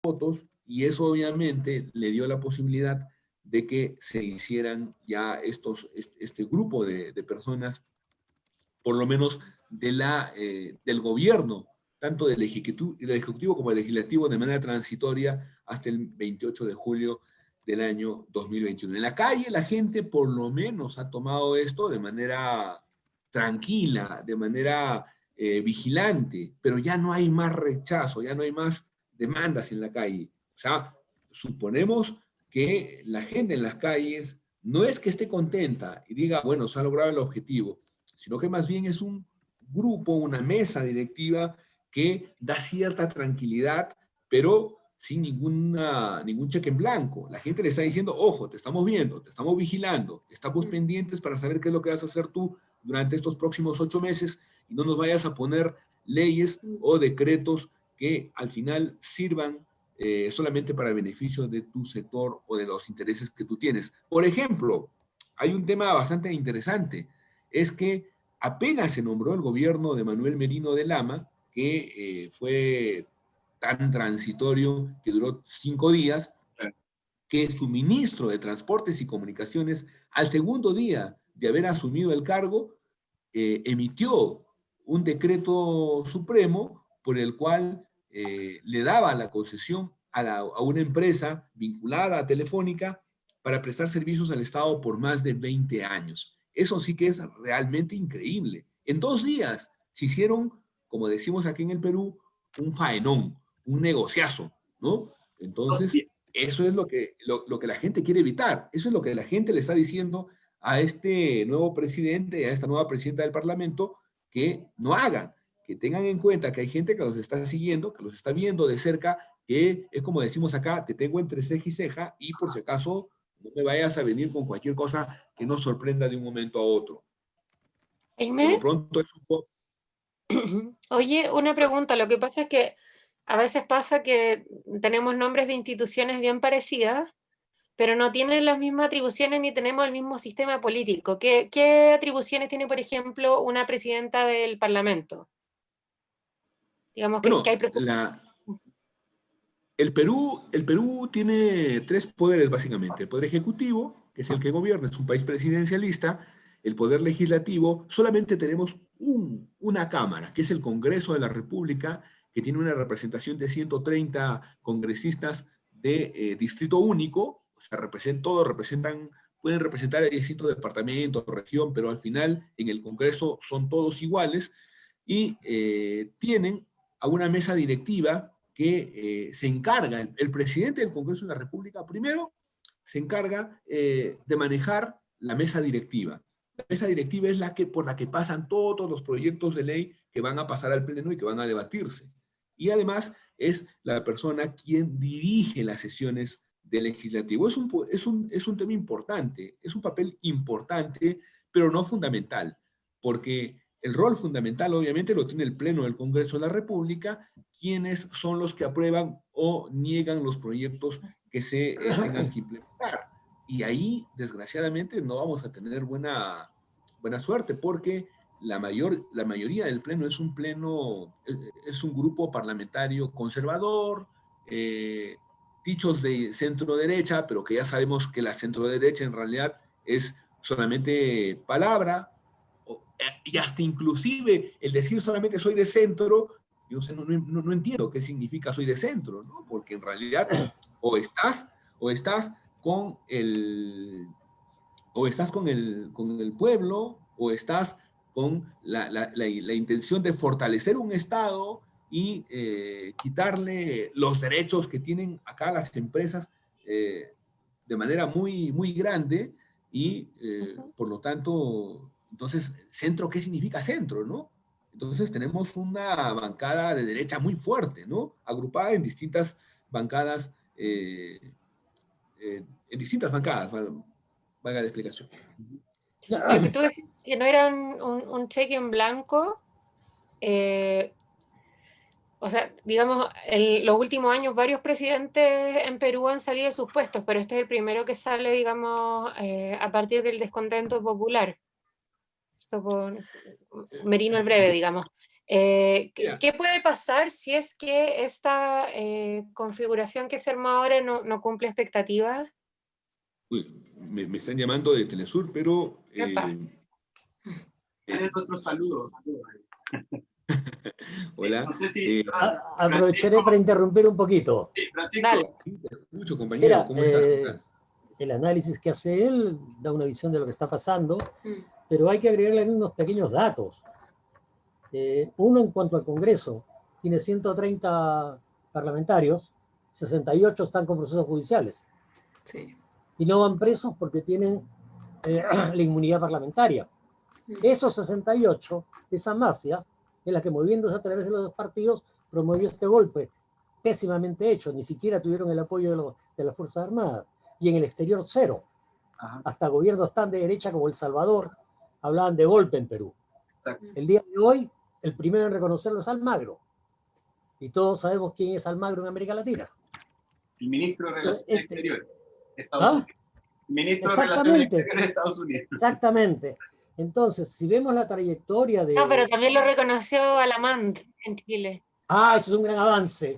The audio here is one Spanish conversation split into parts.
votos, y eso obviamente le dio la posibilidad de que se hicieran ya este grupo de personas, por lo menos del gobierno, tanto del ejecutivo como del legislativo, de manera transitoria hasta el 28 de julio del año 2021. En la calle la gente por lo menos ha tomado esto de manera tranquila, de manera vigilante, pero ya no hay más rechazo, ya no hay más demandas en la calle. O sea, suponemos que la gente en las calles no es que esté contenta y diga, bueno, se ha logrado el objetivo, sino que más bien es un grupo, una mesa directiva que da cierta tranquilidad, pero sin ningún cheque en blanco. La gente le está diciendo, ojo, te estamos viendo, te estamos vigilando, estamos pendientes para saber qué es lo que vas a hacer tú durante estos próximos 8 meses y no nos vayas a poner leyes o decretos que al final sirvan solamente para el beneficio de tu sector o de los intereses que tú tienes. Por ejemplo, hay un tema bastante interesante, es que apenas se nombró el gobierno de Manuel Merino de Lama, que fue tan transitorio que duró 5 días, que su ministro de Transportes y Comunicaciones, al segundo día de haber asumido el cargo, emitió un decreto supremo por el cual le daba la concesión a una empresa vinculada a Telefónica para prestar servicios al Estado por más de 20 años. Eso sí que es realmente increíble. En 2 días se hicieron, como decimos aquí en el Perú, un faenón, un negociazo, ¿no? Entonces, eso es lo que la gente quiere evitar. Eso es lo que la gente le está diciendo a este nuevo presidente y a esta nueva presidenta del Parlamento que no hagan, que tengan en cuenta que hay gente que los está siguiendo, que los está viendo de cerca, que es como decimos acá, te tengo entre ceja y ceja y por si acaso no me vayas a venir con cualquier cosa que nos sorprenda de un momento a otro. Por lo Jaime, pronto es un poco... oye, una pregunta. Lo que pasa es que a veces pasa que tenemos nombres de instituciones bien parecidas, pero no tienen las mismas atribuciones ni tenemos el mismo sistema político. ¿Qué atribuciones tiene, por ejemplo, una presidenta del Parlamento? Digamos que hay... Bueno, el Perú tiene 3 poderes básicamente. El poder ejecutivo, que es el que gobierna, es un país presidencialista. El poder legislativo, solamente tenemos una cámara, que es el Congreso de la República, que tiene una representación de 130 congresistas de distrito único. O sea, pueden representar a distintos departamentos, región, pero al final en el Congreso son todos iguales y tienen a una mesa directiva que se encarga, el presidente del Congreso de la República primero se encarga de manejar la mesa directiva. La mesa directiva es por la que pasan todos los proyectos de ley que van a pasar al Pleno y que van a debatirse. Y además es la persona quien dirige las sesiones del legislativo. Es un tema importante, es un papel importante, pero no fundamental, porque el rol fundamental obviamente lo tiene el Pleno del Congreso de la República, quienes son los que aprueban o niegan los proyectos que se tengan que implementar. Y ahí, desgraciadamente, no vamos a tener buena suerte, porque la mayoría del Pleno es un grupo parlamentario conservador, dichos de centro derecha, pero que ya sabemos que la centro derecha en realidad es solamente palabra, y hasta inclusive el decir solamente soy de centro, yo no entiendo qué significa soy de centro, ¿no? Porque en realidad o estás con el, con el pueblo, o estás con la intención de fortalecer un Estado y quitarle los derechos que tienen acá las empresas de manera muy, muy grande y por lo tanto, entonces, centro, ¿qué significa centro, no? Entonces tenemos una bancada de derecha muy fuerte, ¿no? Agrupada en distintas bancadas, valga la explicación. Lo que tú decís que no era un cheque en blanco, eh, o sea, digamos, en los últimos años varios presidentes en Perú han salido de sus puestos, pero este es el primero que sale, digamos, a partir del descontento popular. Esto por Merino el Breve, digamos. ¿Qué puede pasar si es que esta configuración que se arma ahora no cumple expectativas? Uy, me están llamando de Telesur, pero... Dale otro saludo. Hola. No sé si... Aprovecharé para interrumpir un poquito. Sí, Francisco. Dale. Mucho, compañero. ¿Cómo estás? ¿Qué tal? El análisis que hace él da una visión de lo que está pasando, pero hay que agregarle unos pequeños datos. Uno, en cuanto al Congreso, tiene 130 parlamentarios, 68 están con procesos judiciales. Sí. Y no van presos porque tienen la inmunidad parlamentaria. Esos 68, esa mafia, es la que, moviéndose a través de los dos partidos, promovió este golpe pésimamente hecho. Ni siquiera tuvieron el apoyo de las Fuerzas Armadas. Y en el exterior, cero. Ajá. Hasta gobiernos tan de derecha como El Salvador hablaban de golpe en Perú. Exacto. El día de hoy, el primero en reconocerlo es Almagro. Y todos sabemos quién es Almagro en América Latina. El ministro de Relaciones Exteriores de Estados ¿Ah? Unidos. El ministro de Relaciones Exteriores de Estados Unidos. Exactamente. Entonces, si vemos la trayectoria de... No, pero también lo reconoció Alamán en Chile. Ah, eso es un gran avance.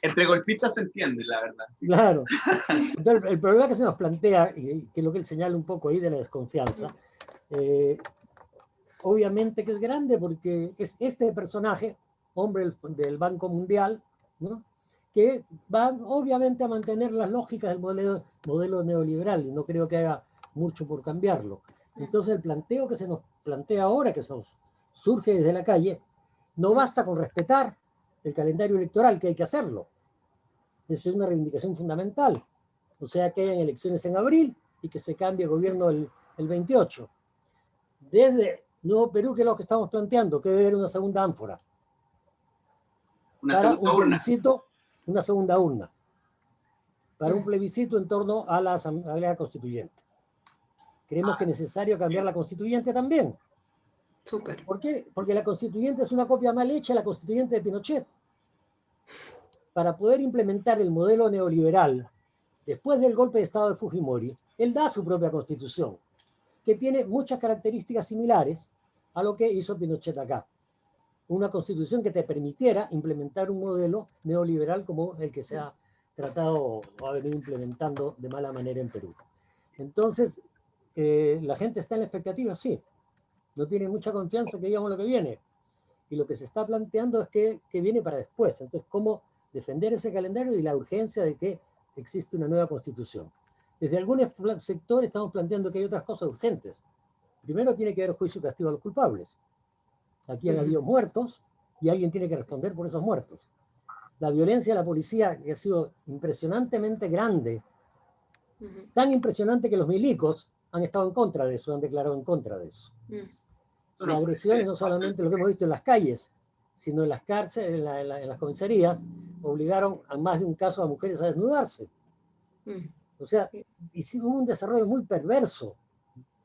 Entre golpistas se entiende, la verdad. Sí. Claro. Entonces, el problema que se nos plantea, y que es lo que él señala un poco ahí de la desconfianza, obviamente que es grande porque es este personaje, hombre del Banco Mundial, ¿no?, que va obviamente a mantener las lógicas del modelo neoliberal y no creo que haga mucho por cambiarlo. Entonces el planteo que se nos plantea ahora, que surge desde la calle, no basta con respetar el calendario electoral, que hay que hacerlo. Eso es una reivindicación fundamental. O sea, que hayan elecciones en abril y que se cambie el gobierno el 28. Desde Nuevo Perú, que es lo que estamos planteando, que debe haber una segunda ánfora. Una Para segunda un urna. plebiscito, una segunda urna. Para un plebiscito en torno a la Asamblea Constituyente. Creemos que es necesario cambiar la Constituyente también. Súper. ¿Por qué? Porque la Constituyente es una copia mal hecha de la Constituyente de Pinochet. Para poder implementar el modelo neoliberal, después del golpe de Estado de Fujimori, él da su propia Constitución, que tiene muchas características similares a lo que hizo Pinochet acá. Una Constitución que te permitiera implementar un modelo neoliberal como el que se ha tratado o ha venido implementando de mala manera en Perú. Entonces, la gente está en la expectativa, sí. No tiene mucha confianza que digamos lo que viene. Y lo que se está planteando es que viene para después. Entonces, ¿cómo defender ese calendario y la urgencia de que existe una nueva Constitución? Desde algunos sectores estamos planteando que hay otras cosas urgentes. Primero tiene que haber juicio y castigo a los culpables. Aquí han habido muertos y alguien tiene que responder por esos muertos. La violencia de la policía, que ha sido impresionantemente grande, tan impresionante que los milicos han estado en contra de eso, han declarado en contra de eso. La agresión no solamente lo que hemos visto en las calles, sino en las cárceles, en las comisarías, obligaron a más de un caso a mujeres a desnudarse. O sea, hubo un desarrollo muy perverso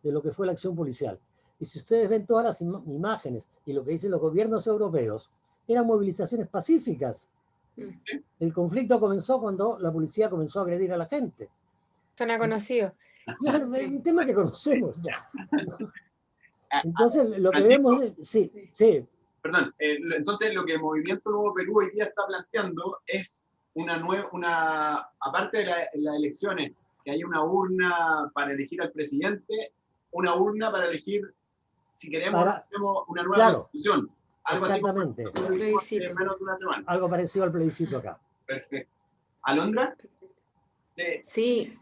de lo que fue la acción policial. Y si ustedes ven todas las imágenes y lo que dicen los gobiernos europeos, eran movilizaciones pacíficas. El conflicto comenzó cuando la policía comenzó a agredir a la gente. Suena conocido. Claro, es un tema que conocemos ya. Entonces, lo que vemos es... Sí. Perdón, entonces lo que el Movimiento Nuevo Perú hoy día está planteando es aparte de las elecciones, que haya una urna para elegir al presidente, una urna para elegir, si queremos, una nueva constitución. Algo exactamente. Así como menos de una semana. Algo parecido al plebiscito acá. Perfecto. ¿Alondra? Sí,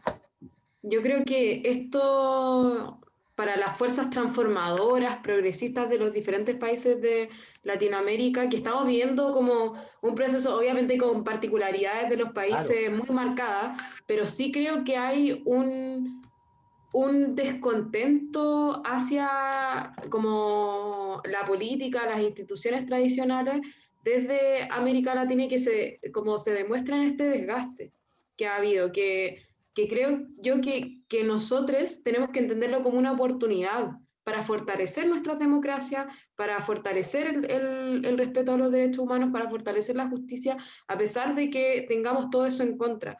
yo creo que esto, para las fuerzas transformadoras, progresistas de los diferentes países de Latinoamérica, que estamos viendo como un proceso, obviamente con particularidades de los países muy marcadas, pero sí creo que hay un descontento hacia como la política, las instituciones tradicionales desde América Latina y que como se demuestra en este desgaste que ha habido, que creo yo que nosotros tenemos que entenderlo como una oportunidad para fortalecer nuestras democracias, para fortalecer el respeto a los derechos humanos, para fortalecer la justicia, a pesar de que tengamos todo eso en contra.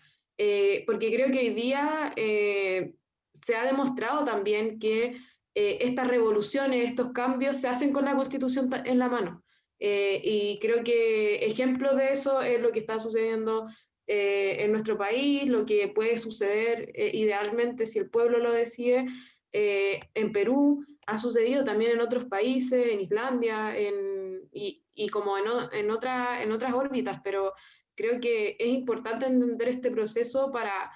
Porque creo que hoy día se ha demostrado también que estas revoluciones, estos cambios se hacen con la Constitución en la mano. Y creo que ejemplo de eso es lo que está sucediendo en nuestro país, lo que puede suceder idealmente si el pueblo lo decide en Perú, ha sucedido también en otros países, en Islandia, y como en otras órbitas, pero creo que es importante entender este proceso para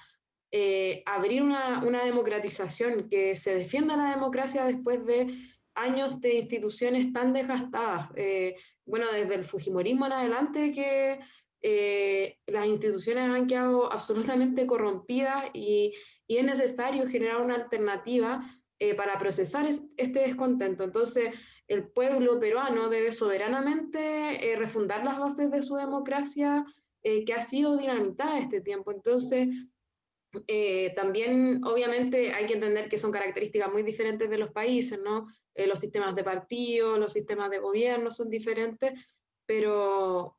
abrir una democratización, que se defienda la democracia después de años de instituciones tan desgastadas. Bueno, desde el fujimorismo en adelante que las instituciones han quedado absolutamente corrompidas y es necesario generar una alternativa para procesar este descontento. Entonces, el pueblo peruano debe soberanamente refundar las bases de su democracia que ha sido dinamitada este tiempo. Entonces, también, obviamente, hay que entender que son características muy diferentes de los países, ¿no? Los sistemas de partido, los sistemas de gobierno son diferentes, pero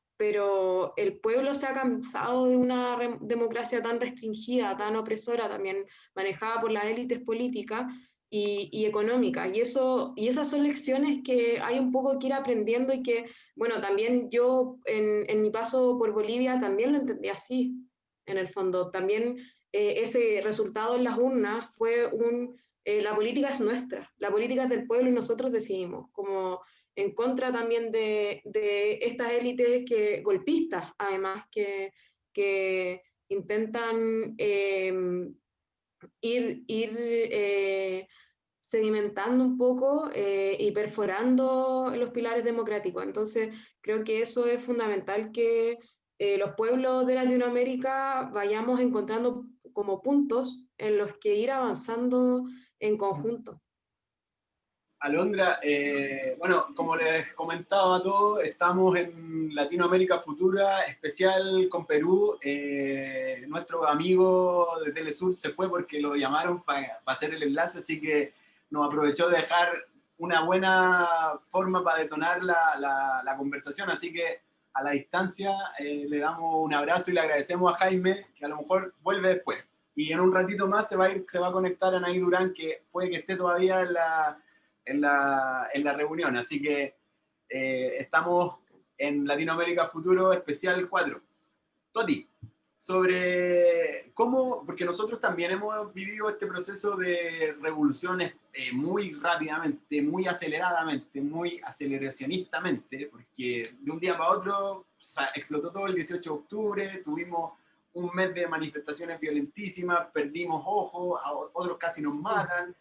el pueblo se ha cansado de una democracia tan restringida, tan opresora, también manejada por las élites políticas y económicas. Y esas son lecciones que hay un poco que ir aprendiendo y que, bueno, también yo en mi paso por Bolivia también lo entendí así, en el fondo. También ese resultado en las urnas fue la política es nuestra, la política es del pueblo y nosotros decidimos, como en contra también de estas élites golpistas, además, que intentan ir sedimentando un poco y perforando los pilares democráticos. Entonces, creo que eso es fundamental, que los pueblos de Latinoamérica vayamos encontrando como puntos en los que ir avanzando en conjunto. Alondra, bueno, como les comentaba a todos, estamos en Latinoamérica Futura, especial con Perú. Nuestro amigo de Telesur se fue porque lo llamaron para hacer el enlace, así que nos aprovechó de dejar una buena forma para detonar la conversación, así que a la distancia le damos un abrazo y le agradecemos a Jaime, que a lo mejor vuelve después. Y en un ratito más se va a conectar Anaí Durán, que puede que esté todavía en la reunión, así que estamos en Latinoamérica Futuro Especial 4. Toti, sobre cómo, porque nosotros también hemos vivido este proceso de revoluciones muy rápidamente, muy aceleradamente, muy aceleracionistamente, porque de un día para otro explotó todo el 18 de octubre, tuvimos un mes de manifestaciones violentísimas, perdimos ojos, otros casi nos matan,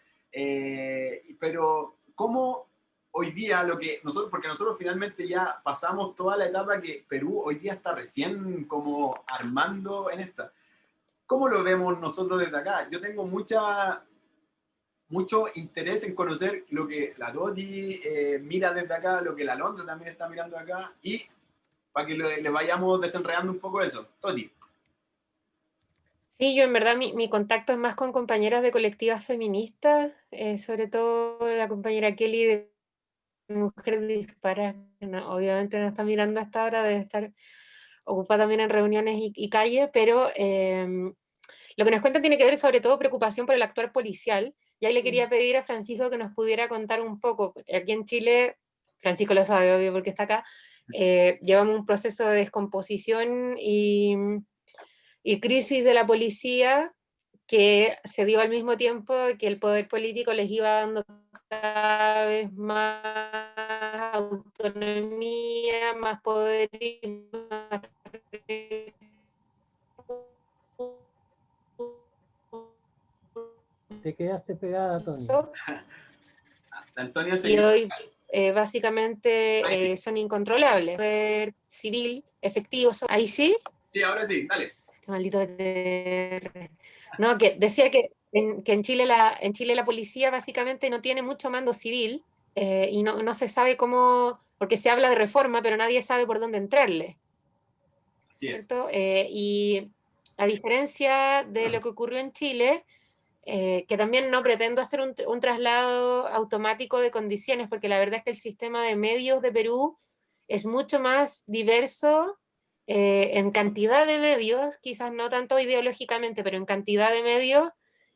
pero ¿cómo hoy día porque nosotros finalmente ya pasamos toda la etapa que Perú hoy día está recién como armando en esta? ¿Cómo lo vemos nosotros desde acá? Yo tengo mucho interés en conocer lo que la Toti mira desde acá, lo que la Alondra también está mirando acá, y para que le vayamos desenredando un poco eso. Toti. Sí, yo en verdad mi contacto es más con compañeras de colectivas feministas, sobre todo la compañera Kelly de Mujer Dispara, no, obviamente no está mirando hasta ahora, debe estar ocupada también en reuniones y calle, pero lo que nos cuenta tiene que ver sobre todo preocupación por el actuar policial, y ahí le quería pedir a Francisco que nos pudiera contar un poco. Aquí en Chile, Francisco lo sabe, obvio, porque está acá, llevamos un proceso de descomposición y crisis de la policía que se dio al mismo tiempo que el poder político les iba dando cada vez más autonomía, más poder y más... Te quedaste pegada, Tony. Antonia y hoy básicamente son incontrolables. Poder civil, efectivo, ahí sí. Sí, ahora sí, dale. Este maldito no, que decía que en Chile la policía básicamente no tiene mucho mando civil y no se sabe cómo, porque se habla de reforma, pero nadie sabe por dónde entrarle. Así es. ¿Cierto? Y a diferencia de lo que ocurrió en Chile, que también no pretendo hacer un traslado automático de condiciones, porque la verdad es que el sistema de medios de Perú es mucho más diverso en cantidad de medios, quizás no tanto ideológicamente, pero en cantidad de medios,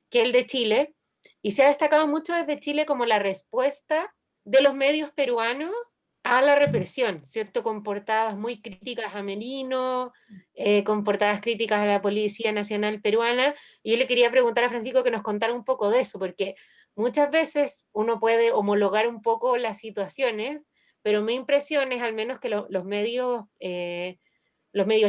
que el de Chile. y se ha destacado mucho desde Chile como la respuesta de los medios peruanos a la represión, ¿cierto? Con portadas muy críticas a Merino, con portadas críticas a la Policía Nacional Peruana, y yo le quería preguntar a Francisco que nos contara un poco de eso, porque muchas veces uno puede homologar un poco las situaciones, pero mi impresión es al menos que los medios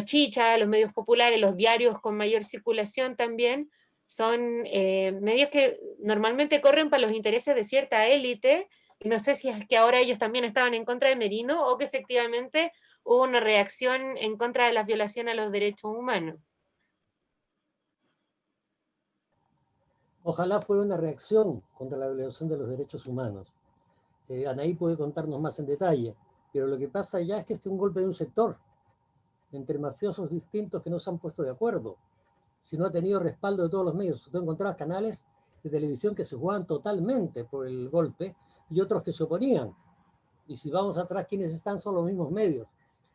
chicha, los medios populares, los diarios con mayor circulación también, son medios que normalmente corren para los intereses de cierta élite, y no sé si es que ahora ellos también estaban en contra de Merino o que efectivamente hubo una reacción en contra de la violación a los derechos humanos. Ojalá fuera una reacción contra la violación de los derechos humanos. Anaí puede contarnos más en detalle, pero lo que pasa ya es que este es un golpe de un sector, entre mafiosos distintos que no se han puesto de acuerdo, si no ha tenido respaldo de todos los medios. Tú encontrabas canales de televisión que se jugaban totalmente por el golpe y otros que se oponían. Y si vamos atrás, quienes están son los mismos medios.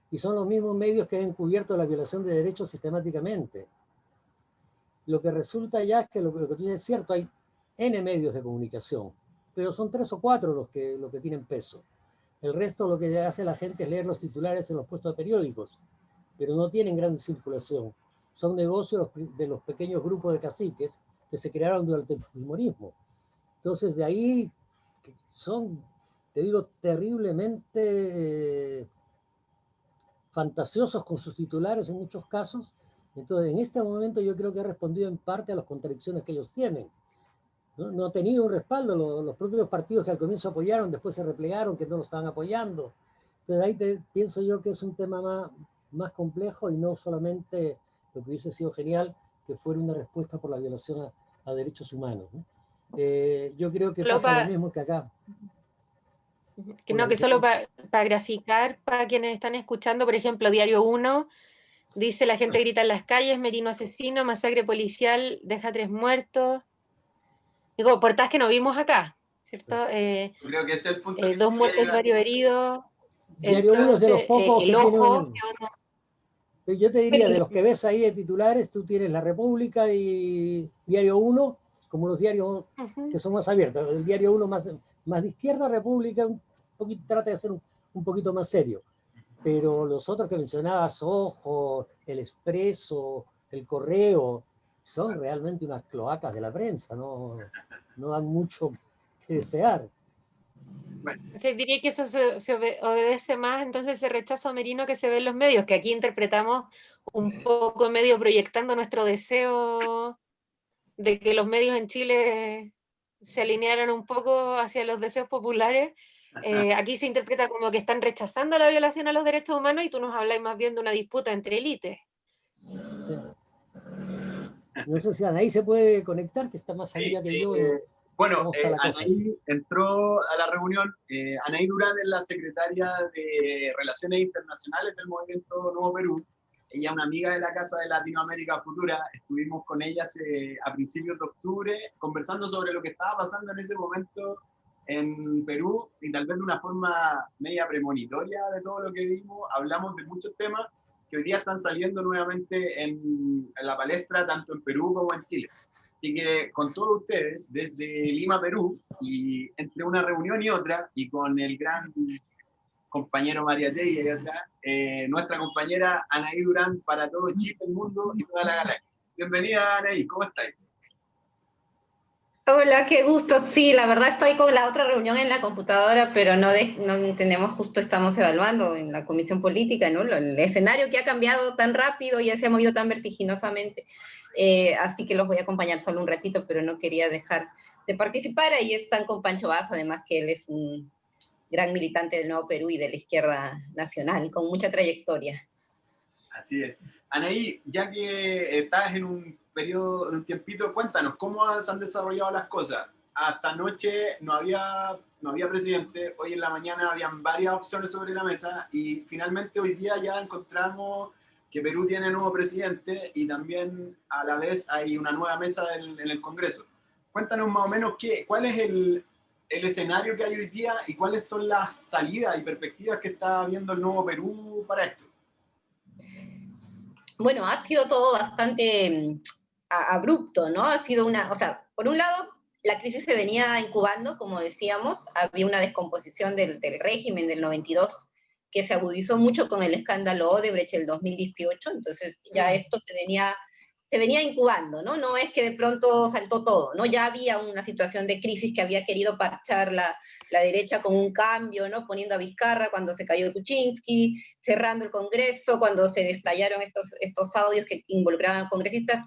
Y son los mismos medios que han encubierto la violación de derechos sistemáticamente. Lo que resulta ya es que lo que tú dices es cierto, hay N medios de comunicación, pero son 3 o 4 los que tienen peso. El resto lo que hace la gente es leer los titulares en los puestos de periódicos, pero no tienen gran circulación. Son negocios de los pequeños grupos de caciques que se crearon durante el fujimorismo. Entonces, de ahí son, te digo, terriblemente fantasiosos con sus titulares en muchos casos. Entonces, en este momento yo creo que ha respondido en parte a las contradicciones que ellos tienen. No ha tenido un respaldo. Los propios partidos que al comienzo apoyaron, después se replegaron, que no lo estaban apoyando. Entonces, ahí pienso yo que es un tema más complejo y no solamente lo que hubiese sido genial que fuera una respuesta por la violación a derechos humanos, ¿no? Yo creo que pasa lo mismo que acá. Que solo para graficar, para quienes están escuchando, por ejemplo, Diario 1, dice: la gente grita en las calles, Merino asesino, masacre policial, deja 3 muertos. Digo, portadas que no vimos acá, ¿cierto? Creo que ese es el punto. 2 muertos y varios heridos. Diario 1 es de los pocos que Ojo, yo te diría, de los que ves ahí de titulares, tú tienes La República y Diario 1, como los diarios que son más abiertos. El Diario 1 más de izquierda, República trata de ser un poquito más serio. Pero los otros que mencionabas, Ojo, El Expreso, El Correo, son realmente unas cloacas de la prensa, no dan mucho que desear. Bueno. Diría que eso se obedece más entonces ese rechazo a Merino que se ve en los medios, que aquí interpretamos un poco medio proyectando nuestro deseo de que los medios en Chile se alinearan un poco hacia los deseos populares. Aquí se interpreta como que están rechazando la violación a los derechos humanos y tú nos hablas más bien de una disputa entre élites. Sí. No sé si Anaí se puede conectar, que está más allá que yo. Bueno, Anaí entró a la reunión. Anaí Durán es la secretaria de Relaciones Internacionales del Movimiento Nuevo Perú. Ella es una amiga de la Casa de Latinoamérica Futura. Estuvimos con ella a principios de octubre conversando sobre lo que estaba pasando en ese momento en Perú y tal vez de una forma media premonitoria de todo lo que vimos. Hablamos de muchos temas que hoy día están saliendo nuevamente en la palestra, tanto en Perú como en Chile. Así que con todos ustedes, desde Lima, Perú, y entre una reunión y otra, y con el gran compañero Mariategui y otra, nuestra compañera Anaí Durán para todo Chile, el mundo y toda la galaxia. Bienvenida, Anaí, ¿cómo estáis? Hola, qué gusto. Sí, la verdad estoy con la otra reunión en la computadora, pero no tenemos, justo estamos evaluando en la comisión política, ¿no? El escenario que ha cambiado tan rápido y se ha movido tan vertiginosamente. Así que los voy a acompañar solo un ratito, pero no quería dejar de participar. Ahí están con Pancho Vaz, además que él es un gran militante del Nuevo Perú y de la izquierda nacional, con mucha trayectoria. Así es. Anaí, ya que estás en un periodo, en un tiempito, cuéntanos, ¿cómo se han desarrollado las cosas? Hasta anoche no había presidente, hoy en la mañana habían varias opciones sobre la mesa y finalmente hoy día ya encontramos que Perú tiene nuevo presidente y también a la vez hay una nueva mesa en el Congreso. Cuéntanos más o menos cuál es el escenario que hay hoy día y cuáles son las salidas y perspectivas que está viendo el nuevo Perú para esto. Bueno, ha sido todo bastante abrupto, ¿no? Ha sido o sea, por un lado, la crisis se venía incubando, como decíamos, había una descomposición del régimen del 92 que se agudizó mucho con el escándalo Odebrecht el 2018, entonces ya esto se venía incubando, ¿no? No es que de pronto saltó todo, ¿no? Ya había una situación de crisis que había querido parchar la derecha con un cambio, ¿no? Poniendo a Vizcarra cuando se cayó Kuczynski, cerrando el Congreso, cuando se estallaron estos audios que involucraban a congresistas,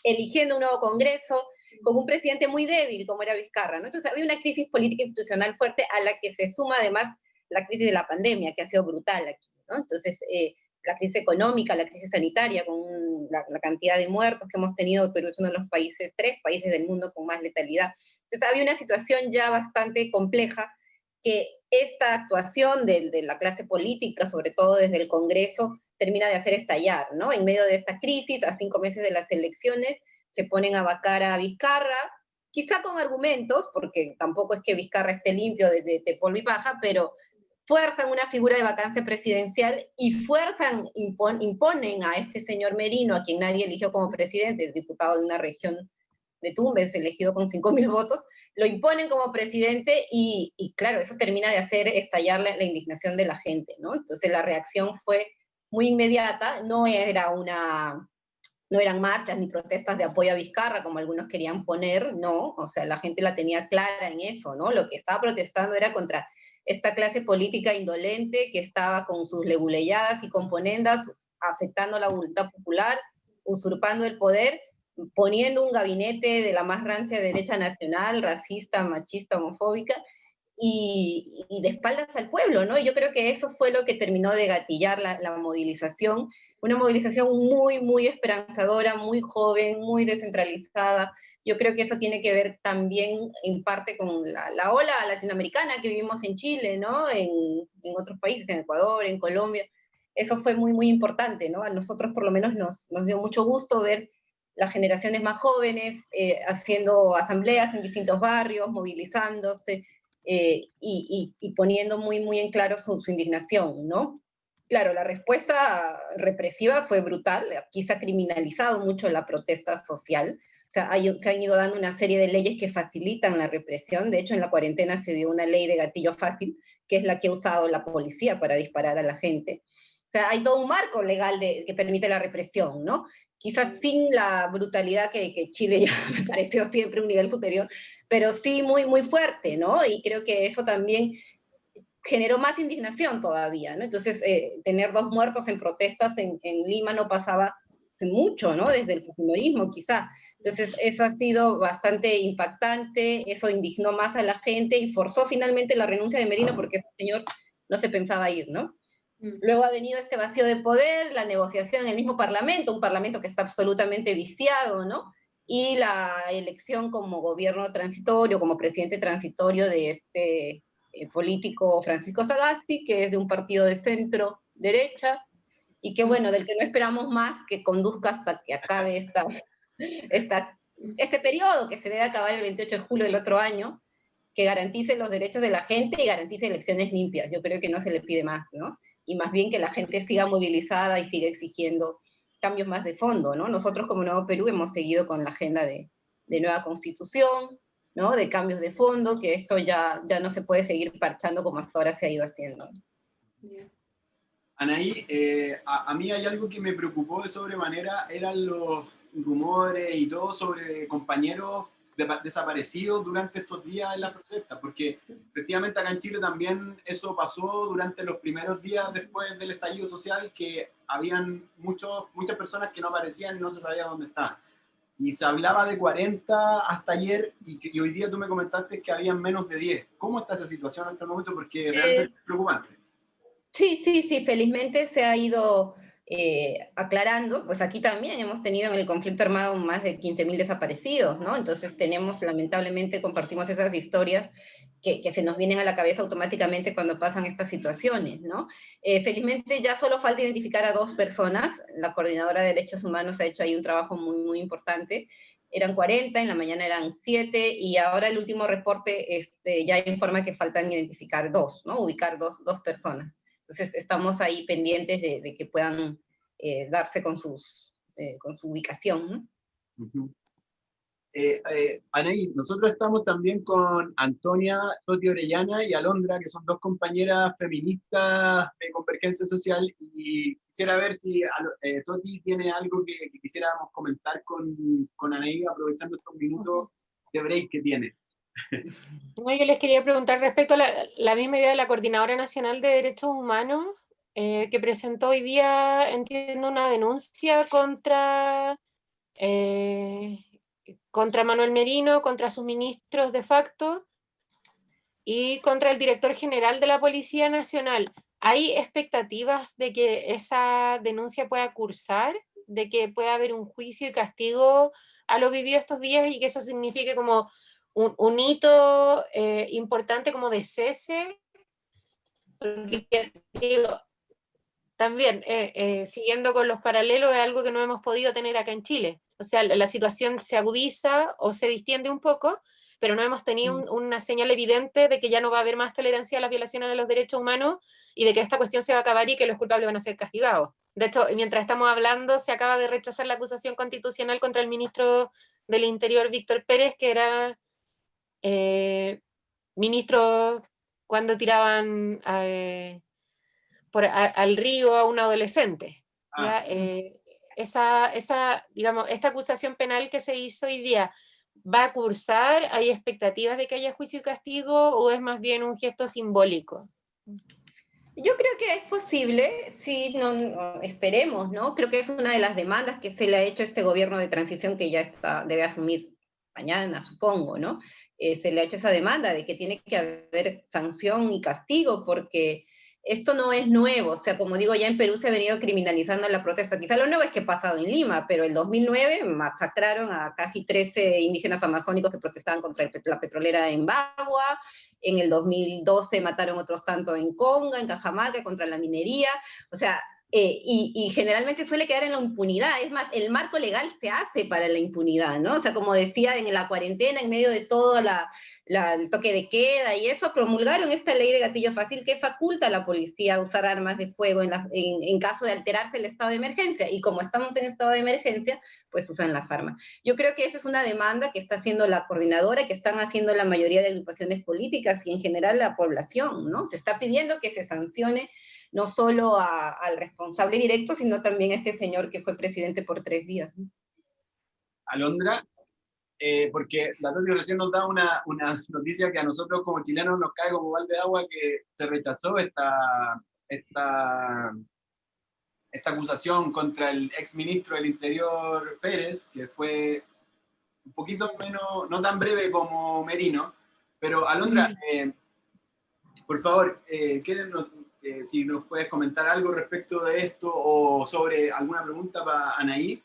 eligiendo un nuevo Congreso, con un presidente muy débil como era Vizcarra, ¿no? Entonces había una crisis política institucional fuerte a la que se suma además la crisis de la pandemia, que ha sido brutal aquí, ¿no? Entonces, la crisis económica, la crisis sanitaria, con la cantidad de muertos que hemos tenido, Perú es uno de los países, 3 países del mundo con más letalidad. Entonces había una situación ya bastante compleja que esta actuación de la clase política, sobre todo desde el Congreso, termina de hacer estallar, ¿no? En medio de esta crisis, a 5 meses de las elecciones, se ponen a vacar a Vizcarra, quizá con argumentos, porque tampoco es que Vizcarra esté limpio de polvo y paja, pero fuerzan una figura de vacancia presidencial y imponen a este señor Merino, a quien nadie eligió como presidente, es diputado de una región de Tumbes, elegido con 5.000 votos, lo imponen como presidente y claro, eso termina de hacer estallar la indignación de la gente, ¿no? Entonces la reacción fue muy inmediata, no eran marchas ni protestas de apoyo a Vizcarra, como algunos querían poner, no, o sea, la gente la tenía clara en eso, ¿no? Lo que estaba protestando era contra esta clase política indolente que estaba con sus leguleyadas y componendas afectando la voluntad popular, usurpando el poder, poniendo un gabinete de la más rancia derecha nacional, racista, machista, homofóbica, y de espaldas al pueblo, ¿no? Y yo creo que eso fue lo que terminó de gatillar la movilización, una movilización muy, muy esperanzadora, muy joven, muy descentralizada. Yo creo que eso tiene que ver también en parte con la ola latinoamericana que vivimos en Chile, ¿no? En otros países, en Ecuador, en Colombia. Eso fue muy, muy importante, ¿no? A nosotros por lo menos nos dio mucho gusto ver las generaciones más jóvenes haciendo asambleas en distintos barrios, movilizándose, y poniendo muy, muy en claro su indignación, ¿no? Claro, la respuesta represiva fue brutal, aquí se ha criminalizado mucho la protesta social, o sea, se han ido dando una serie de leyes que facilitan la represión, de hecho en la cuarentena se dio una ley de gatillo fácil, que es la que ha usado la policía para disparar a la gente. O sea, hay todo un marco legal que permite la represión, ¿no? Quizás sin la brutalidad que Chile ya me pareció siempre un nivel superior, pero sí muy, muy fuerte, ¿no? Y creo que eso también generó más indignación todavía, ¿no? Entonces, tener 2 muertos en protestas en Lima no pasaba mucho, ¿no? Desde el fujimorismo, quizá. Entonces, eso ha sido bastante impactante, eso indignó más a la gente y forzó finalmente la renuncia de Merino porque ese señor no se pensaba ir, ¿no? Luego ha venido este vacío de poder, la negociación en el mismo Parlamento, un Parlamento que está absolutamente viciado, ¿no? Y la elección como gobierno transitorio, como presidente transitorio de este político Francisco Sagasti, que es de un partido de centro derecha, y que bueno, del que no esperamos más que conduzca hasta que acabe este periodo, que se debe acabar el 28 de julio del otro año, que garantice los derechos de la gente y garantice elecciones limpias. Yo creo que no se le pide más, ¿no? Y más bien que la gente siga movilizada y siga exigiendo cambios más de fondo, ¿no? Nosotros como Nuevo Perú hemos seguido con la agenda de nueva constitución, ¿no? De cambios de fondo, que esto ya no se puede seguir parchando como hasta ahora se ha ido haciendo. Anaí, a mí hay algo que me preocupó de sobremanera, eran los rumores y todo sobre compañeros desaparecidos durante estos días en las protestas, porque efectivamente acá en Chile también eso pasó durante los primeros días después del estallido social, que habían muchas personas que no aparecían y no se sabía dónde estaban. Y se hablaba de 40 hasta ayer, y hoy día tú me comentaste que habían menos de 10. ¿Cómo está esa situación en este momento? Porque realmente es preocupante. Sí, felizmente se ha ido aclarando, pues aquí también hemos tenido en el conflicto armado más de 15.000 desaparecidos, ¿no? Entonces lamentablemente compartimos esas historias que se nos vienen a la cabeza automáticamente cuando pasan estas situaciones, ¿no? Felizmente ya solo falta identificar a 2 personas, la Coordinadora de Derechos Humanos ha hecho ahí un trabajo muy, muy importante, eran 40, en la mañana eran 7, y ahora el último reporte ya informa que faltan identificar 2, ¿no? Ubicar dos personas. Entonces estamos ahí pendientes de que puedan darse con su ubicación, ¿no? Anaí, nosotros estamos también con Antonia Toti Orellana y Alondra, que son dos compañeras feministas de Convergencia Social, y quisiera ver si Toti tiene algo que quisiéramos comentar con Anaí, aprovechando estos minutos de break que tiene. No, yo les quería preguntar respecto a la misma idea de la Coordinadora Nacional de Derechos Humanos, que presentó hoy día, entiendo, una denuncia contra Manuel Merino, contra sus ministros de facto y contra el director general de la Policía Nacional. ¿Hay expectativas de que esa denuncia pueda cursar, de que pueda haber un juicio y castigo a lo vivido estos días y que eso signifique como un hito importante como de cese? Porque, digo, también, siguiendo con los paralelos, es algo que no hemos podido tener acá en Chile. O sea, la situación se agudiza o se distiende un poco, pero no hemos tenido una señal evidente de que ya no va a haber más tolerancia a las violaciones de los derechos humanos y de que esta cuestión se va a acabar y que los culpables van a ser castigados. De hecho, mientras estamos hablando, se acaba de rechazar la acusación constitucional contra el ministro del Interior, Víctor Pérez, que era ministro cuando tiraban al río a un adolescente. ¿Ya? Digamos, esta acusación penal que se hizo hoy día, ¿va a cursar? ¿Hay expectativas de que haya juicio y castigo o es más bien un gesto simbólico? Yo creo que es posible, sí, no, esperemos, ¿no? Creo que es una de las demandas que se le ha hecho a este gobierno de transición que ya debe asumir mañana, supongo, ¿no? Se le ha hecho esa demanda de que tiene que haber sanción y castigo, porque esto no es nuevo. O sea, como digo, ya en Perú se ha venido criminalizando la protesta. Quizá lo nuevo es que ha pasado en Lima, pero en 2009 masacraron a casi 13 indígenas amazónicos que protestaban contra la petrolera en Bagua. En el 2012 mataron otros tanto en Conga, en Cajamarca, contra la minería. O sea, y generalmente suele quedar en la impunidad. Es más, el marco legal se hace para la impunidad, ¿no? O sea, como decía, en la cuarentena, en medio de todo el toque de queda y eso, promulgaron esta ley de gatillo fácil que faculta a la policía a usar armas de fuego en caso de alterarse el estado de emergencia. Y como estamos en estado de emergencia, pues usan las armas. Yo creo que esa es una demanda que está haciendo la coordinadora, que están haciendo la mayoría de agrupaciones políticas y en general la población, ¿no? Se está pidiendo que se sancione no solo al responsable directo, sino también a este señor que fue presidente por 3 días. Alondra, porque la Toti recién nos da una noticia que a nosotros como chilenos nos cae como balde de agua, que se rechazó esta acusación contra el exministro del Interior Pérez, que fue un poquito menos, no tan breve como Merino. Pero Alondra, por favor, si nos puedes comentar algo respecto de esto o sobre alguna pregunta para Anaí.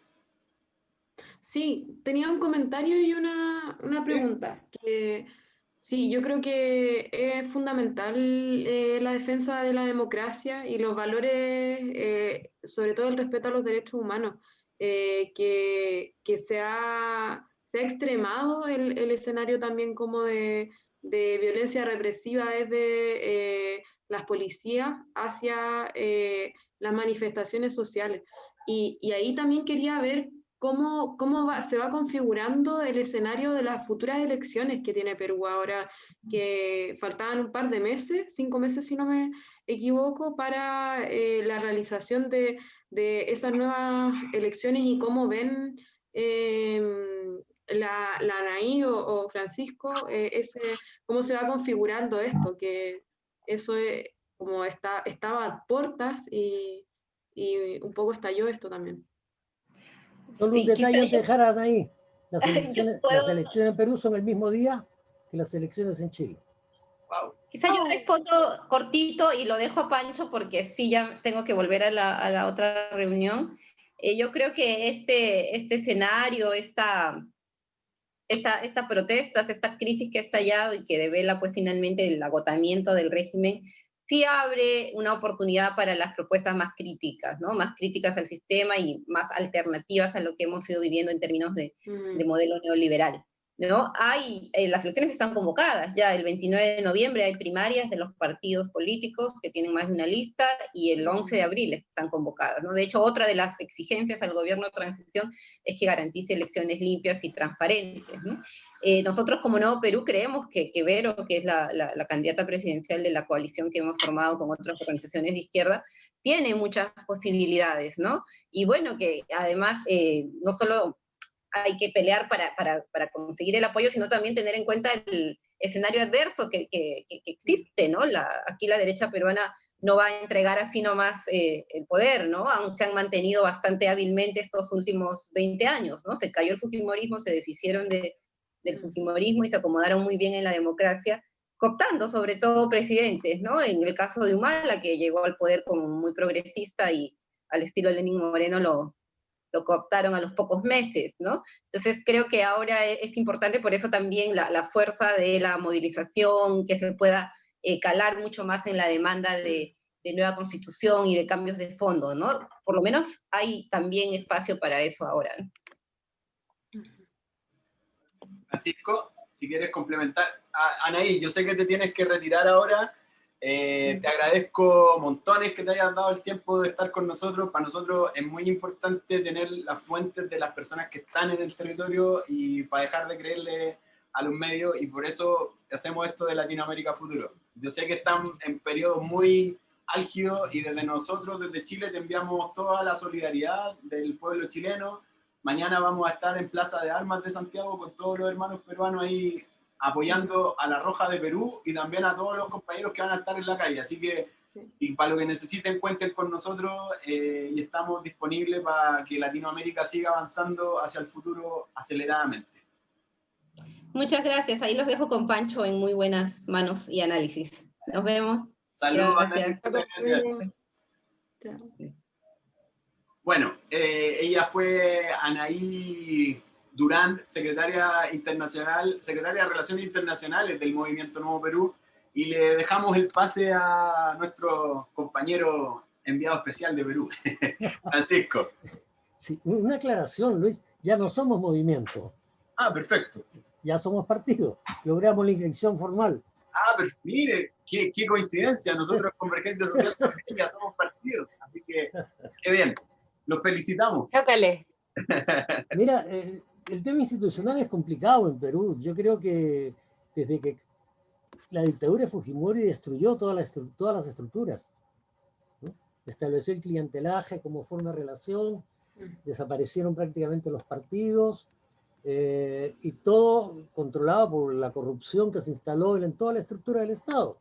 Sí, tenía un comentario y una pregunta. Sí, yo creo que es fundamental la defensa de la democracia y los valores, sobre todo el respeto a los derechos humanos, que se ha extremado el escenario también como de violencia represiva desde las policías hacia las manifestaciones sociales. Y ahí también quería ver cómo se va configurando el escenario de las futuras elecciones que tiene Perú ahora, que faltaban un par de meses, 5 meses si no me equivoco, para la realización de esas nuevas elecciones y cómo ven la Anaí o Francisco, cómo se va configurando esto, que eso es, como estaba a puertas y un poco estalló esto también. Solo un Sí, detalle quizá antes de dejar a Anaí. Las yo elecciones puedo en Perú son el mismo día que las elecciones en Chile. Wow. Quizá yo respondo cortito y lo dejo a Pancho porque sí, ya tengo que volver a la otra reunión. Yo creo que este escenario, estas protestas, esta crisis que ha estallado y que devela pues finalmente el agotamiento del régimen, sí abre una oportunidad para las propuestas más críticas, ¿no? Más críticas al sistema y más alternativas a lo que hemos ido viviendo en términos de modelo neoliberal. ¿no? Las elecciones están convocadas ya, el 29 de noviembre hay primarias de los partidos políticos que tienen más de una lista, y el 11 de abril están convocadas, ¿no? De hecho, otra de las exigencias al gobierno de transición es que garantice elecciones limpias y transparentes, ¿no? Nosotros como Nuevo Perú creemos que Vero, que es la candidata presidencial de la coalición que hemos formado con otras organizaciones de izquierda, tiene muchas posibilidades, ¿no? Y bueno, que además no solo hay que pelear para conseguir el apoyo, sino también tener en cuenta el escenario adverso que existe, ¿no? Aquí la derecha peruana no va a entregar así nomás el poder, ¿no? Aún se han mantenido bastante hábilmente estos últimos 20 años, ¿no? Se cayó el fujimorismo, se deshicieron del fujimorismo y se acomodaron muy bien en la democracia, cooptando sobre todo presidentes, ¿no? En el caso de Humala, que llegó al poder como muy progresista y al estilo Lenín Moreno lo cooptaron a los pocos meses, ¿no? Entonces creo que ahora es importante, por eso también la fuerza de la movilización, que se pueda calar mucho más en la demanda de nueva constitución y de cambios de fondo, ¿no? Por lo menos hay también espacio para eso ahora, ¿no? Francisco, si quieres complementar. Anaí, yo sé que te tienes que retirar ahora. Te agradezco montones que te hayas dado el tiempo de estar con nosotros. Para nosotros es muy importante tener las fuentes de las personas que están en el territorio y para dejar de creerle a los medios, y por eso hacemos esto de Latinoamérica Futuro. Yo sé que están en periodos muy álgidos y desde nosotros, desde Chile, te enviamos toda la solidaridad del pueblo chileno. Mañana vamos a estar en Plaza de Armas de Santiago con todos los hermanos peruanos ahí apoyando a la Roja de Perú y también a todos los compañeros que van a estar en la calle. Así que, y para lo que necesiten, cuenten con nosotros y estamos disponibles para que Latinoamérica siga avanzando hacia el futuro aceleradamente. Muchas gracias. Ahí los dejo con Pancho en muy buenas manos y análisis. Nos vemos. Saludos, gracias. Muchas gracias. Bueno, ella fue Anaí Durán, secretaria de Relaciones Internacionales del Movimiento Nuevo Perú, y le dejamos el pase a nuestro compañero enviado especial de Perú, Francisco. Sí, una aclaración, Luis, ya no somos movimiento. Ah, perfecto. Ya somos partido, logramos la inscripción formal. Ah, pero mire, qué coincidencia, nosotros en Convergencia Social también ya somos partidos, así que qué bien, los felicitamos. Chócale. Mira, el tema institucional es complicado en Perú. Yo creo que desde que la dictadura de Fujimori destruyó todas las estructuras, ¿no? Estableció el clientelaje como forma de relación, desaparecieron prácticamente los partidos, y todo controlado por la corrupción que se instaló en toda la estructura del Estado.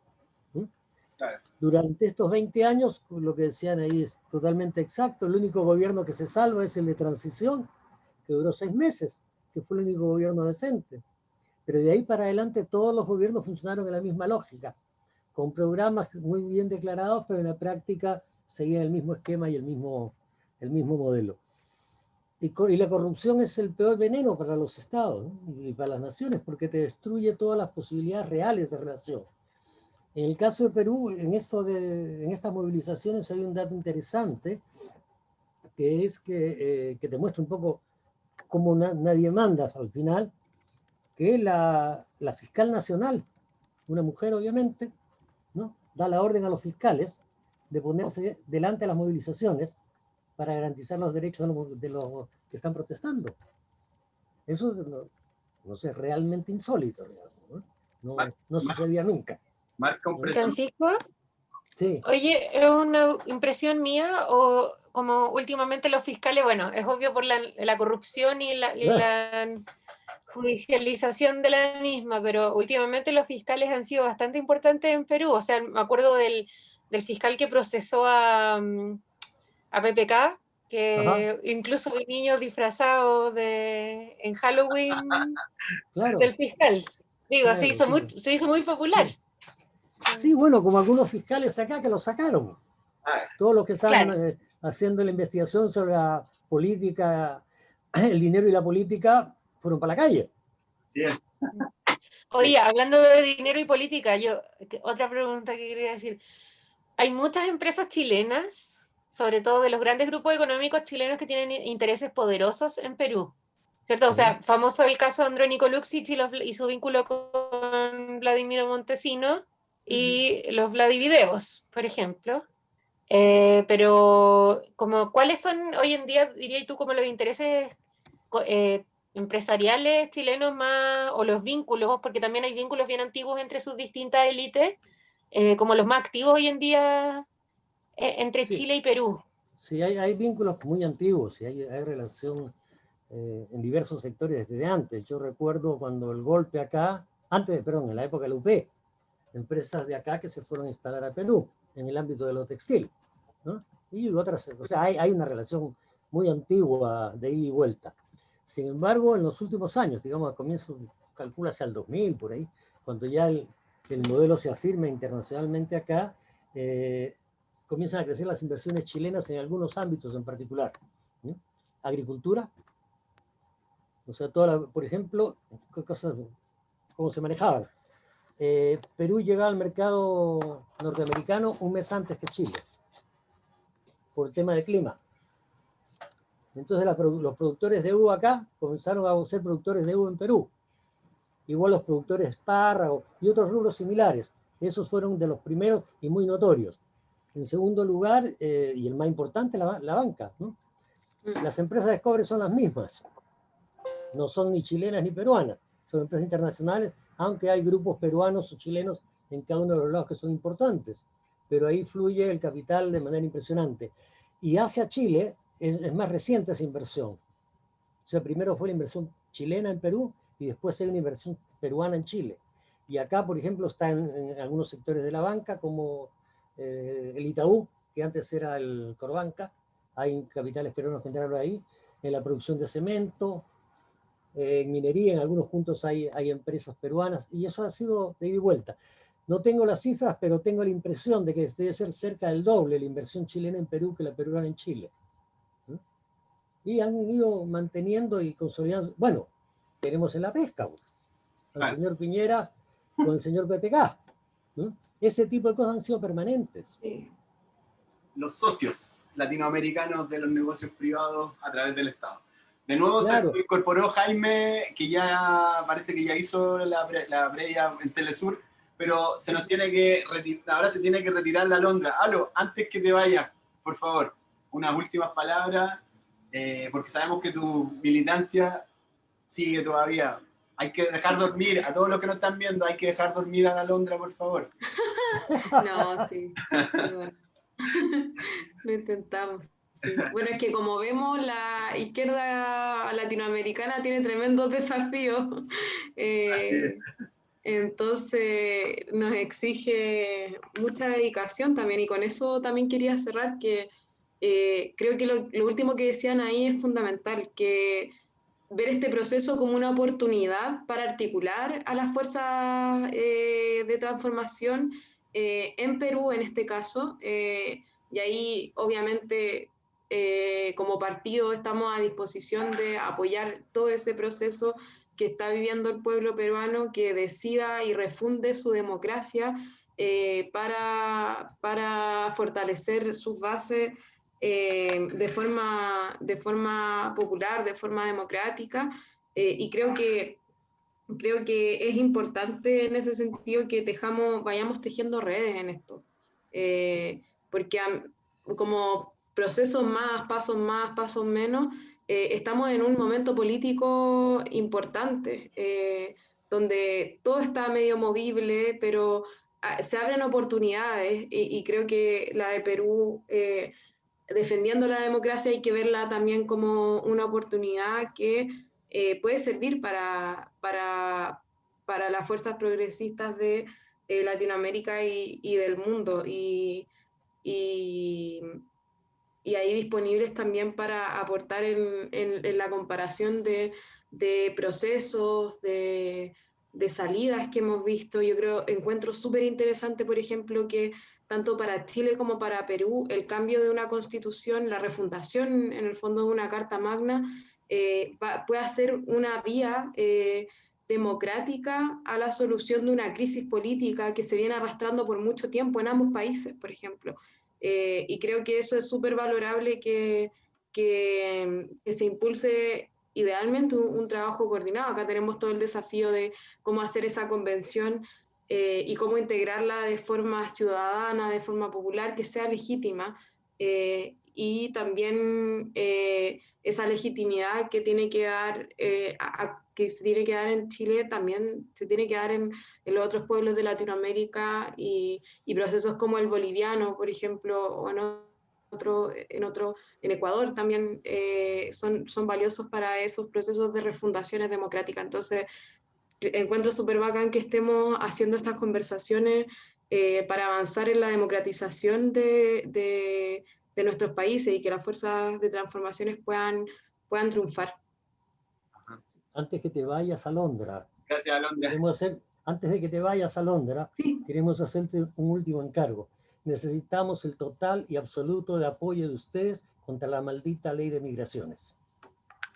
Claro. Durante estos 20 años, lo que decían ahí es totalmente exacto. El único gobierno que se salva es el de transición, que duró 6 meses, que fue el único gobierno decente. Pero de ahí para adelante todos los gobiernos funcionaron en la misma lógica, con programas muy bien declarados, pero en la práctica seguían el mismo esquema y el mismo modelo. Y la corrupción es el peor veneno para los estados, ¿no? Y para las naciones, porque te destruye todas las posibilidades reales de relación. En el caso de Perú, en estas movilizaciones hay un dato interesante, que es que te muestra un poco cómo nadie manda al final, que la fiscal nacional, una mujer obviamente, ¿no?, da la orden a los fiscales de ponerse delante de las movilizaciones para garantizar los derechos de los que están protestando. Eso no sé, realmente insólito, digamos, no sucedía nunca. Marca un Francisco, sí. Oye, ¿es una impresión mía o como últimamente los fiscales, bueno, es obvio por la corrupción y la judicialización de la misma, pero últimamente los fiscales han sido bastante importantes en Perú? O sea, me acuerdo del fiscal que procesó a PPK, que ajá, incluso hay niños disfrazados en Halloween, claro, del fiscal. Digo, claro, se hizo muy popular. Sí. Sí, bueno, como algunos fiscales acá que lo sacaron. Todos los que estaban haciendo la investigación sobre la política, el dinero y la política, fueron para la calle. Así es. Oye, hablando de dinero y política, otra pregunta que quería decir. Hay muchas empresas chilenas, sobre todo de los grandes grupos económicos chilenos, que tienen intereses poderosos en Perú. ¿cierto? O sea, famoso el caso de Andrónico Luksic y su vínculo con Vladimiro Montesino y los Vladivideos, por ejemplo. Pero como, ¿cuáles son hoy en día, dirías tú, como los intereses empresariales chilenos más, o los vínculos, porque también hay vínculos bien antiguos entre sus distintas élites, como los más activos hoy en día entre Sí, Chile y Perú? sí hay vínculos muy antiguos, y hay relación en diversos sectores desde antes. Yo recuerdo cuando el golpe acá, perdón, en la época de la UP, empresas de acá que se fueron a instalar a Perú en el ámbito de lo textil, ¿no? Y otras, o sea, hay una relación muy antigua de ida y vuelta. Sin embargo, en los últimos años, digamos, a comienzos, calcula hacia el 2000, por ahí, cuando ya el modelo se afirma internacionalmente acá, comienzan a crecer las inversiones chilenas en algunos ámbitos en particular, ¿no? Agricultura, o sea, por ejemplo, cómo se manejaban. Perú llegaba al mercado norteamericano un mes antes que Chile, por el tema de clima. Entonces los productores de uva acá comenzaron a ser productores de uva en Perú. Igual los productores de espárragos y otros rubros similares. Esos fueron de los primeros y muy notorios. En segundo lugar, y el más importante, la banca, ¿no? Las empresas de cobre son las mismas. No son ni chilenas ni peruanas. Son empresas internacionales, aunque hay grupos peruanos o chilenos en cada uno de los lados que son importantes. Pero ahí fluye el capital de manera impresionante. Y hacia Chile es más reciente esa inversión. O sea, primero fue la inversión chilena en Perú y después hay una inversión peruana en Chile. Y acá, por ejemplo, está en algunos sectores de la banca, como el Itaú, que antes era el Corbanca. Hay capitales peruanos que entraron ahí. En la producción de cemento, en minería, en algunos puntos hay empresas peruanas, y eso ha sido de ida y vuelta. No tengo las cifras, pero tengo la impresión de que debe ser cerca del doble la inversión chilena en Perú que la peruana en Chile. ¿No? Y han ido manteniendo y consolidando. Bueno, tenemos en la pesca, al señor Piñera con el señor PPK. ¿No? Ese tipo de cosas han sido permanentes. Sí. Los socios latinoamericanos de los negocios privados a través del Estado. De nuevo Claro. se incorporó Jaime, que ya parece que ya hizo la previa en Telesur, pero se nos tiene que ahora se tiene que retirar la Alondra. Alo, antes que te vayas, por favor, unas últimas palabras, porque sabemos que tu militancia sigue todavía. Hay que dejar dormir, a todos los que nos están viendo, hay que dejar dormir a la Alondra, por favor. No, sí. Bueno. Lo intentamos. Sí. Bueno, es que como vemos, la izquierda latinoamericana tiene tremendos desafíos. Entonces nos exige mucha dedicación también, y con eso también quería cerrar, que creo que lo último que decían ahí es fundamental, que ver este proceso como una oportunidad para articular a las fuerzas de transformación en Perú, en este caso, y ahí obviamente como partido estamos a disposición de apoyar todo ese proceso que está viviendo el pueblo peruano, que decida y refunde su democracia para fortalecer sus bases de forma popular, de forma democrática, y creo que es importante en ese sentido que vayamos tejiendo redes en esto, porque como procesos más, pasos menos, estamos en un momento político importante, donde todo está medio movible, pero se abren oportunidades, y creo que la de Perú, defendiendo la democracia, hay que verla también como una oportunidad que puede servir para las fuerzas progresistas de Latinoamérica y del mundo, y ahí disponibles también para aportar en la comparación de procesos, de salidas que hemos visto. Yo encuentro súper interesante, por ejemplo, que tanto para Chile como para Perú, el cambio de una constitución, la refundación en el fondo de una carta magna, puede ser una vía democrática a la solución de una crisis política que se viene arrastrando por mucho tiempo en ambos países, por ejemplo. Y creo que eso es súper valorable, que se impulse idealmente un trabajo coordinado. Acá tenemos todo el desafío de cómo hacer esa convención y cómo integrarla de forma ciudadana, de forma popular, que sea legítima, y también esa legitimidad que tiene que dar, que se tiene que dar en Chile, también se tiene que dar en los otros pueblos de Latinoamérica, y procesos como el boliviano, por ejemplo, o en Ecuador también son valiosos para esos procesos de refundaciones democráticas. Entonces, encuentro súper bacán que estemos haciendo estas conversaciones para avanzar en la democratización de nuestros países y que las fuerzas de transformaciones puedan triunfar. Antes que te vayas a Londra, Gracias, Alondra. antes de que te vayas a Londra, Sí. queremos hacerte un último encargo. Necesitamos el total y absoluto de apoyo de ustedes contra la maldita ley de migraciones.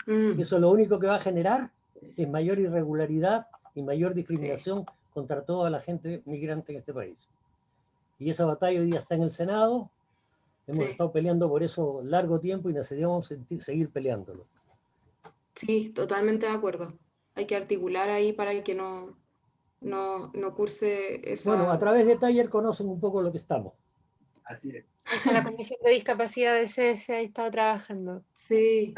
Eso lo único que va a generar es mayor irregularidad y mayor discriminación contra toda la gente migrante en este país. Y esa batalla hoy día está en el Senado. Hemos estado peleando por eso largo tiempo y necesitamos seguir peleándolo. Sí, totalmente de acuerdo. Hay que articular ahí para que no curse esa... Bueno, a través de Taller conocen un poco lo que estamos. Así es. Hasta la Comisión de Discapacidad de CS ha estado trabajando. Sí.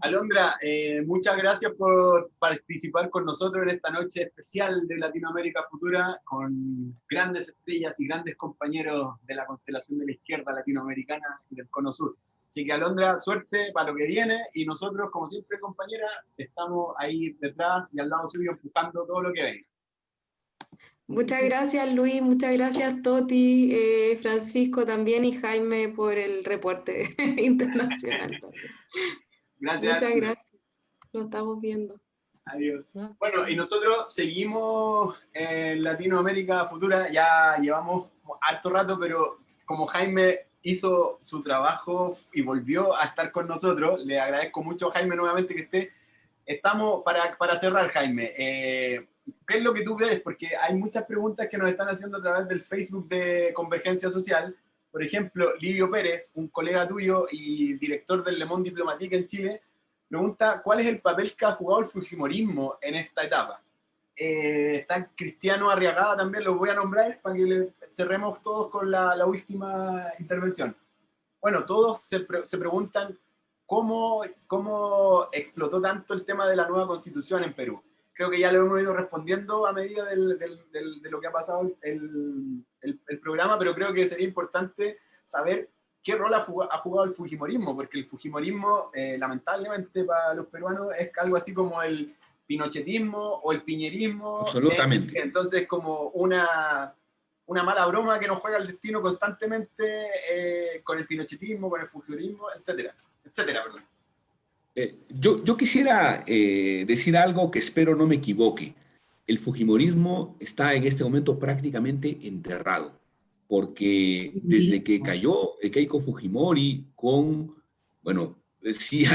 Alondra, muchas gracias por participar con nosotros en esta noche especial de Latinoamérica Futura, con grandes estrellas y grandes compañeros de la constelación de la izquierda latinoamericana y del Cono Sur. Así que, Alondra, suerte para lo que viene, y nosotros, como siempre, compañera, estamos ahí detrás y al lado suyo empujando todo lo que venga. Muchas gracias, Luis, muchas gracias, Toti, Francisco también, y Jaime por el reporte internacional. Gracias. Muchas gracias. Lo estamos viendo. Adiós. Bueno, y nosotros seguimos en Latinoamérica Futura. Ya llevamos harto rato, pero como Jaime hizo su trabajo y volvió a estar con nosotros, le agradezco mucho a Jaime nuevamente que esté. Estamos para cerrar, Jaime. ¿Qué es lo que tú ves? Porque hay muchas preguntas que nos están haciendo a través del Facebook de Convergencia Social. Por ejemplo, Livio Pérez, un colega tuyo y director del Le Monde Diplomatique en Chile, pregunta ¿cuál es el papel que ha jugado el fujimorismo en esta etapa? Está Cristiano Arriagada también, los voy a nombrar para que cerremos todos con la última intervención. Bueno, todos se preguntan cómo explotó tanto el tema de la nueva constitución en Perú. Creo que ya lo hemos ido respondiendo a medida de lo que ha pasado el programa, pero creo que sería importante saber qué rol ha jugado el fujimorismo, porque el fujimorismo, lamentablemente para los peruanos, es algo así como el pinochetismo o el piñerismo. Absolutamente. Entonces, como una mala broma que nos juega el destino constantemente con el pinochetismo, con el fujimorismo, etcétera, perdón. Yo quisiera decir algo que espero no me equivoque. El fujimorismo está en este momento prácticamente enterrado, porque desde que cayó Keiko Fujimori bueno, sí,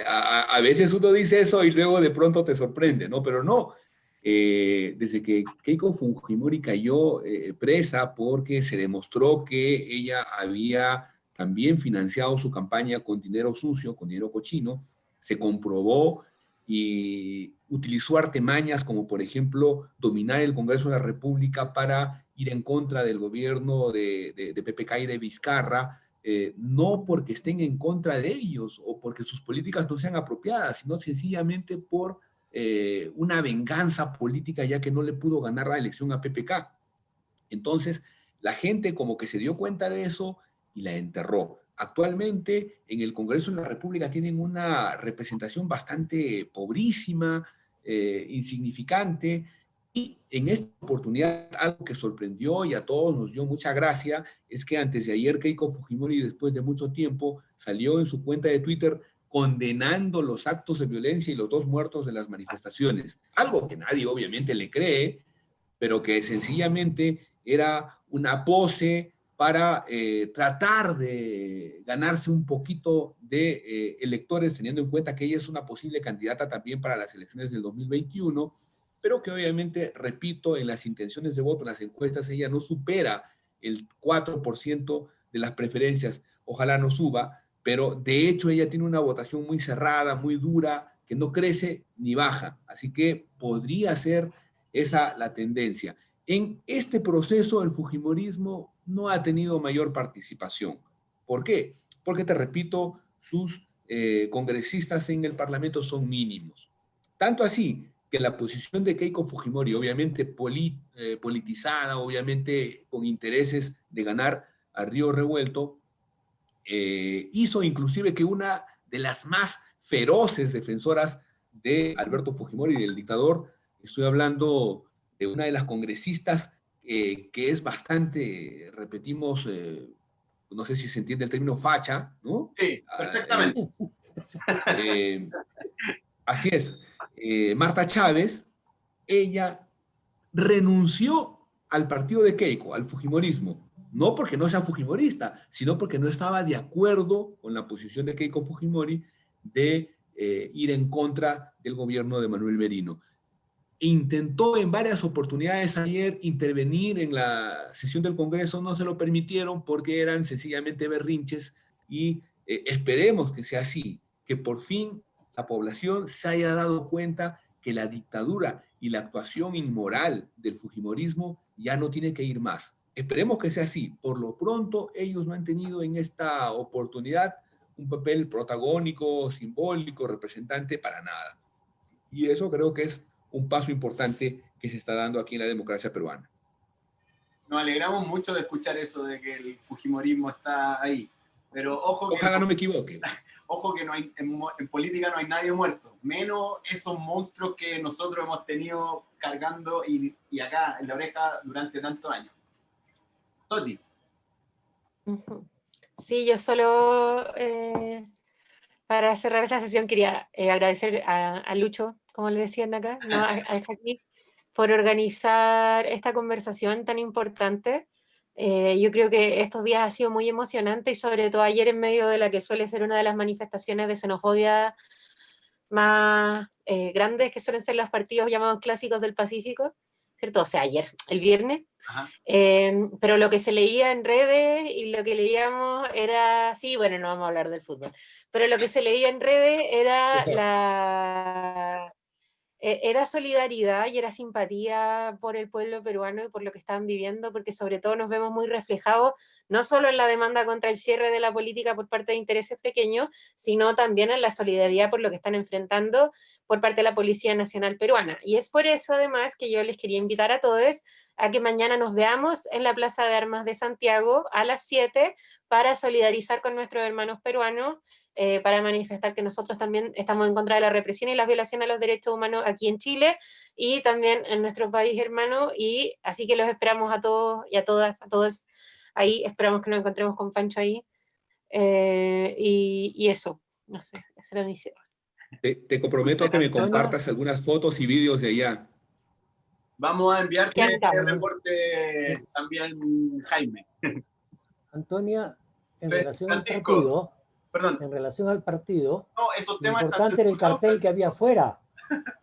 a veces uno dice eso y luego de pronto te sorprende, ¿no? Pero no, desde que Keiko Fujimori cayó presa porque se demostró que ella había también financiado su campaña con dinero sucio, con dinero cochino, se comprobó y utilizó artimañas como, por ejemplo, dominar el Congreso de la República para ir en contra del gobierno de PPK y de Vizcarra, no porque estén en contra de ellos o porque sus políticas no sean apropiadas, sino sencillamente por una venganza política, ya que no le pudo ganar la elección a PPK. Entonces, la gente como que se dio cuenta de eso y la enterró. Actualmente en el Congreso de la República tienen una representación bastante pobrísima, insignificante, y en esta oportunidad algo que sorprendió y a todos nos dio mucha gracia es que antes de ayer Keiko Fujimori, después de mucho tiempo, salió en su cuenta de Twitter condenando los actos de violencia y los 2 muertos de las manifestaciones. Algo que nadie obviamente le cree, pero que sencillamente era una pose para tratar de ganarse un poquito de electores, teniendo en cuenta que ella es una posible candidata también para las elecciones del 2021, pero que obviamente, repito, en las intenciones de voto, en las encuestas, ella no supera el 4% de las preferencias. Ojalá no suba, pero de hecho ella tiene una votación muy cerrada, muy dura, que no crece ni baja. Así que podría ser esa la tendencia. En este proceso el fujimorismo no ha tenido mayor participación. ¿Por qué? Porque, te repito, sus congresistas en el Parlamento son mínimos. Tanto así que la posición de Keiko Fujimori, obviamente politizada, obviamente con intereses de ganar a río revuelto, hizo inclusive que una de las más feroces defensoras de Alberto Fujimori, del dictador, estoy hablando de una de las congresistas que es bastante, repetimos, no sé si se entiende el término facha, ¿no? Sí, perfectamente. Así es. Marta Chávez, ella renunció al partido de Keiko, al fujimorismo, no porque no sea fujimorista, sino porque no estaba de acuerdo con la posición de Keiko Fujimori de ir en contra del gobierno de Manuel Merino. Intentó en varias oportunidades ayer intervenir en la sesión del Congreso, no se lo permitieron porque eran sencillamente berrinches y esperemos que sea así, que por fin la población se haya dado cuenta que la dictadura y la actuación inmoral del fujimorismo ya no tiene que ir más. Esperemos que sea así. Por lo pronto, ellos no han tenido en esta oportunidad un papel protagónico, simbólico, representante para nada. Y eso creo que es un paso importante que se está dando aquí en la democracia peruana. Nos alegramos mucho de escuchar eso, de que el fujimorismo está ahí. Pero ojo que, ojalá no me equivoque. Ojo que no hay, en política no hay nadie muerto, menos esos monstruos que nosotros hemos tenido cargando y acá en la oreja durante tantos años. Toti. Sí, yo solo para cerrar esta sesión quería agradecer a Lucho, como le decían acá, ¿no? a Jackie, por organizar esta conversación tan importante. Yo creo que estos días ha sido muy emocionante y sobre todo ayer en medio de la que suele ser una de las manifestaciones de xenofobia más grandes, que suelen ser los partidos llamados clásicos del Pacífico, ¿cierto? O sea, ayer, el viernes. Pero lo que se leía en redes y lo que leíamos era, sí, bueno, no vamos a hablar del fútbol, pero lo que se leía en redes era solidaridad y era simpatía por el pueblo peruano y por lo que están viviendo, porque sobre todo nos vemos muy reflejados, no solo en la demanda contra el cierre de la política por parte de intereses pequeños, sino también en la solidaridad por lo que están enfrentando por parte de la Policía Nacional Peruana. Y es por eso, además, que yo les quería invitar a todos a que mañana nos veamos en la Plaza de Armas de Santiago a las 7 para solidarizar con nuestros hermanos peruanos, para manifestar que nosotros también estamos en contra de la represión y las violaciones a los derechos humanos aquí en Chile y también en nuestro país hermano, y así que los esperamos a todos y a todas, a todos ahí, esperamos que nos encontremos con Pancho ahí, y eso, no sé, esa era mi misión. Te comprometo a que me compartas algunas fotos y vídeos de allá. Vamos a enviarte el reporte también, Jaime. Antonia, en relación Francisco, al partido, perdón. En relación al partido, no, esos temas lo importante era el cartel que había afuera.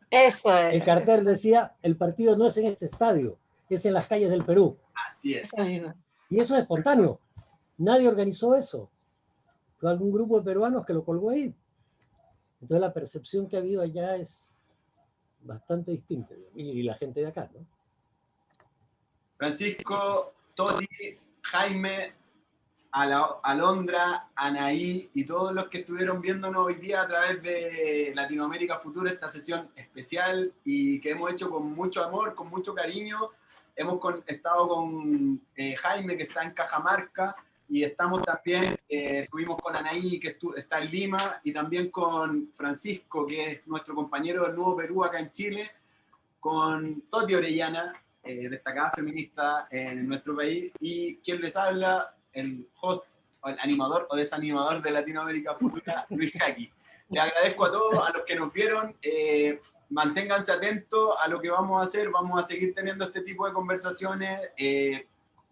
Eso es. El cartel decía, el partido no es en este estadio, es en las calles del Perú. Así es. Y eso es espontáneo. Nadie organizó eso. Fue algún grupo de peruanos que lo colgó ahí. Entonces la percepción que ha habido allá es bastante distinta. Y la gente de acá, ¿no? Francisco, Toti, Jaime, Alondra, Anaí y todos los que estuvieron viéndonos hoy día a través de Latinoamérica Futura, esta sesión especial y que hemos hecho con mucho amor, con mucho cariño. Hemos estado con Jaime, que está en Cajamarca, y estamos también, estuvimos con Anaí, que está en Lima, y también con Francisco, que es nuestro compañero del Nuevo Perú acá en Chile, con Toti Orellana, destacada feminista en nuestro país, y quien les habla, el host, o el animador o desanimador de Latinoamérica Futura, Luis Jackie. Les agradezco a todos, a los que nos vieron, manténganse atentos a lo que vamos a hacer, vamos a seguir teniendo este tipo de conversaciones,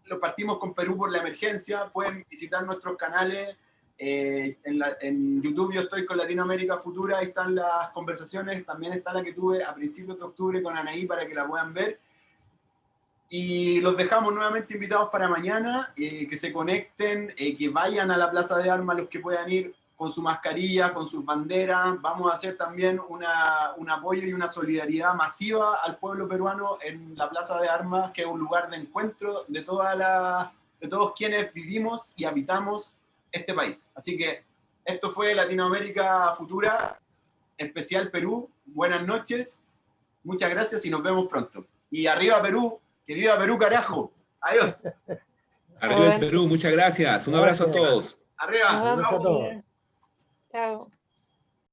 lo partimos con Perú por la emergencia, pueden visitar nuestros canales, en YouTube yo estoy con Latinoamérica Futura, ahí están las conversaciones, también está la que tuve a principios de octubre con Anaí para que la puedan ver. Y los dejamos nuevamente invitados para mañana, que se conecten, que vayan a la Plaza de Armas los que puedan ir con su mascarilla, con sus banderas. Vamos a hacer también un apoyo y una solidaridad masiva al pueblo peruano en la Plaza de Armas, que es un lugar de encuentro de todos quienes vivimos y habitamos este país. Así que esto fue Latinoamérica Futura, especial Perú. Buenas noches, muchas gracias y nos vemos pronto. Y arriba Perú, que viva Perú, carajo. Adiós. Arriba el Perú, muchas gracias. Un abrazo a todos. Arriba. Gracias a todos. Chao.